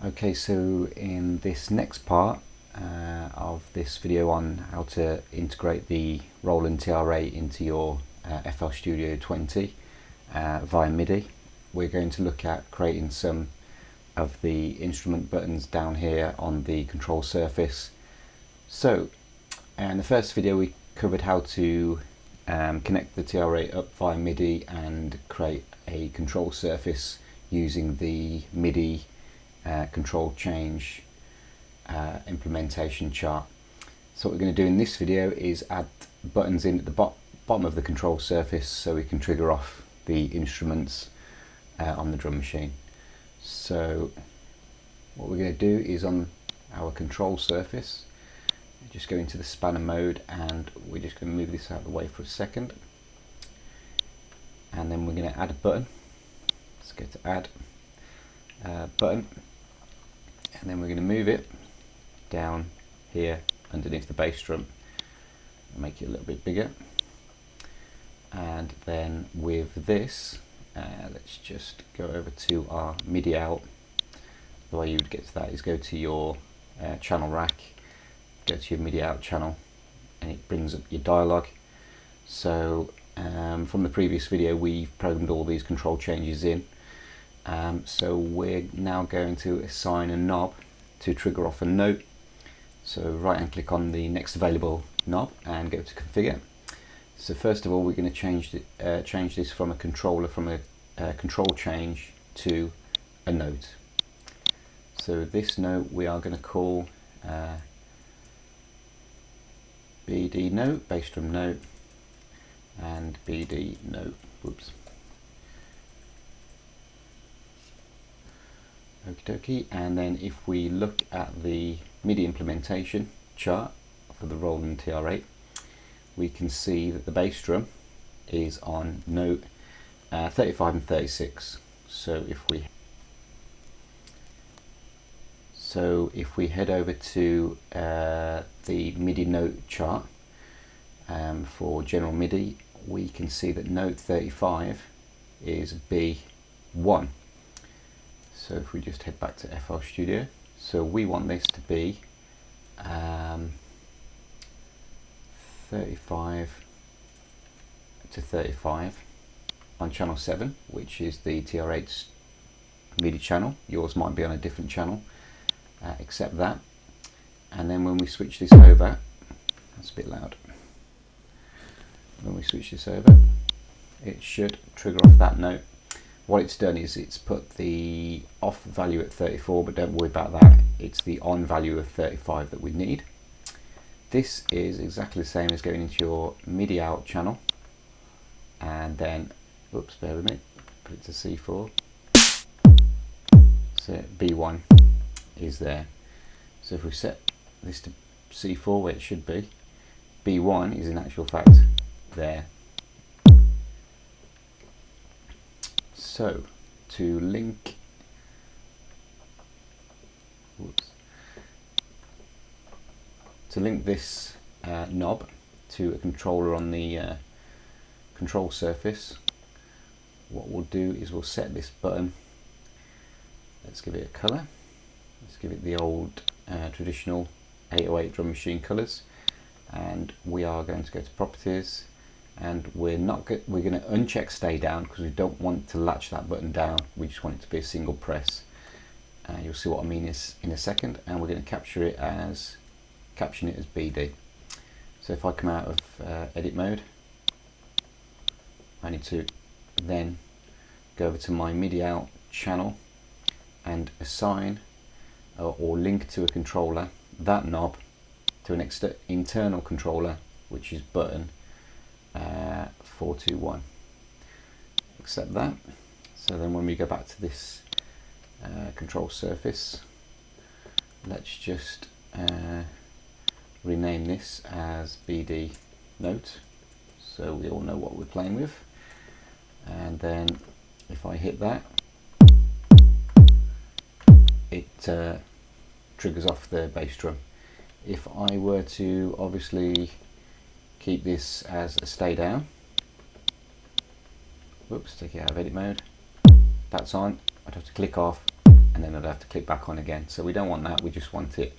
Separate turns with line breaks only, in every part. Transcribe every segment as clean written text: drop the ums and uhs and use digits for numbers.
Okay, so in this next part of this video on how to integrate the Roland TR8 into your FL Studio 20 via Midi, we're going to look at creating some of the instrument buttons down here on the control surface. So in the first video we covered how to connect the TR8 up via Midi and create a control surface using the Midi control change implementation chart. So what we're going to do in this video is add buttons in at the bottom of the control surface so we can trigger off the instruments on the drum machine. So what we're going to do is on our control surface, just go into the spanner mode, and we're just going to move this out of the way for a second, and then we're going to add a button. Let's go to add button, and then we're going to move it down here underneath the bass drum and make it a little bit bigger. And then with this, let's just go over to our MIDI out. The way you would get to that is go to your channel rack, go to your MIDI out channel, and it brings up your dialogue. So from the previous video we've programmed all these control changes in. So we're now going to assign a knob to trigger off a note. So right hand click on the next available knob and go to configure. So first of all we're going to change this from a controller, from a control change to a note. So this note we are going to call BD note, bass drum note, and BD note. Whoops. Okie dokie. And then if we look at the MIDI implementation chart for the Roland TR8, we can see that the bass drum is on note 35 and 36. So if we head over to the MIDI note chart for general MIDI, we can see that note 35 is B1. So if we just head back to FL Studio, so we want this to be 35 to 35 on channel 7, which is the TR8's MIDI channel. Yours might be on a different channel, accept that. And then when we switch this over, that's a bit loud. When we switch this over, it should trigger off that note. What it's done is it's put the off value at 34, but don't worry about that. It's the on value of 35 that we need. This is exactly the same as going into your MIDI out channel, and then, oops, bear with me, put it to C4. So B1 is there. So if we set this to C4 where it should be, B1 is in actual fact there. So to link, this knob to a controller on the control surface, what we'll do is we'll set this button. Let's give it a colour. Let's give it the old traditional 808 drum machine colours, and we are going to go to properties, and we're going to uncheck stay down because we don't want to latch that button down. We just want it to be a single press. You'll see what I mean in a second, and we're going to caption it as BD. So if I come out of edit mode, I need to then go over to my MIDI out channel and assign or link to a controller that knob to an internal controller, which is button 421. Accept that. So then when we go back to this control surface, let's just rename this as BD note so we all know what we're playing with. And then if I hit that, it triggers off the bass drum. If I were to obviously keep this as a stay down, whoops, take it out of edit mode, that's on, I'd have to click off and then I'd have to click back on again. So we don't want that, we just want it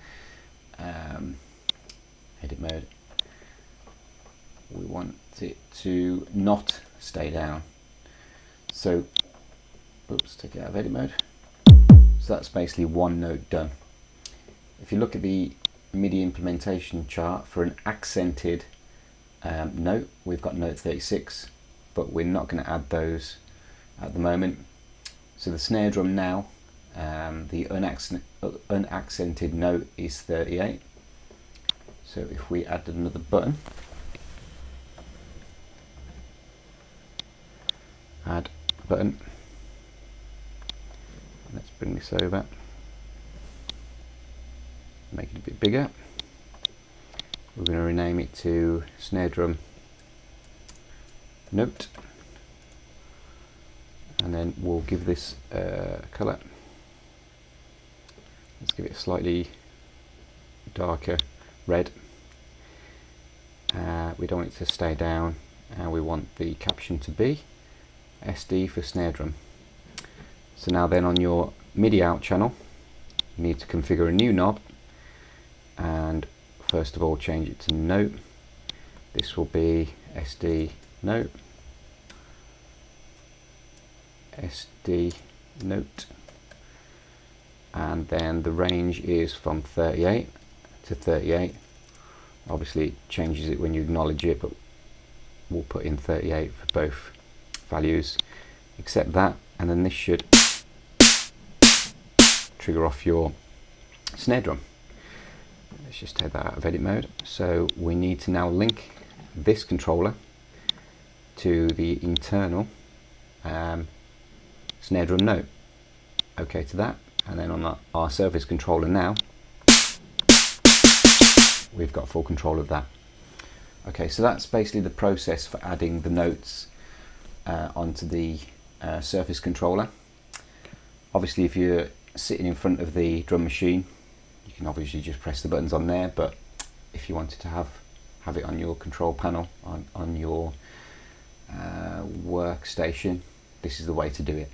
edit mode. We want it to not stay down. So, oops, take it out of edit mode. So that's basically one note done. If you look at the MIDI implementation chart for an accented note, we've got note 36, but we're not going to add those at the moment. So the snare drum now, the unaccented note is 38. So if we add another button, add button, let's bring this over, make it a bit bigger. We're going to rename it to snare drum note, and then we'll give this a colour. Let's give it a slightly darker red. We don't want it to stay down, and we want the caption to be SD for snare drum. So now then, on your MIDI out channel, you need to configure a new knob, and first of all change it to note. This will be SD note, SD note, and then the range is from 38 to 38. Obviously it changes it when you acknowledge it, but we'll put in 38 for both values. Accept that, and then this should trigger off your snare drum. Let's just take that out of edit mode. So we need to now link this controller to the internal snare drum note. OK to that, and then on our surface controller now, we've got full control of that. Okay, so that's basically the process for adding the notes onto the surface controller. Obviously, if you're sitting in front of the drum machine, you can obviously just press the buttons on there, but if you wanted to have it on your control panel, on your workstation, this is the way to do it.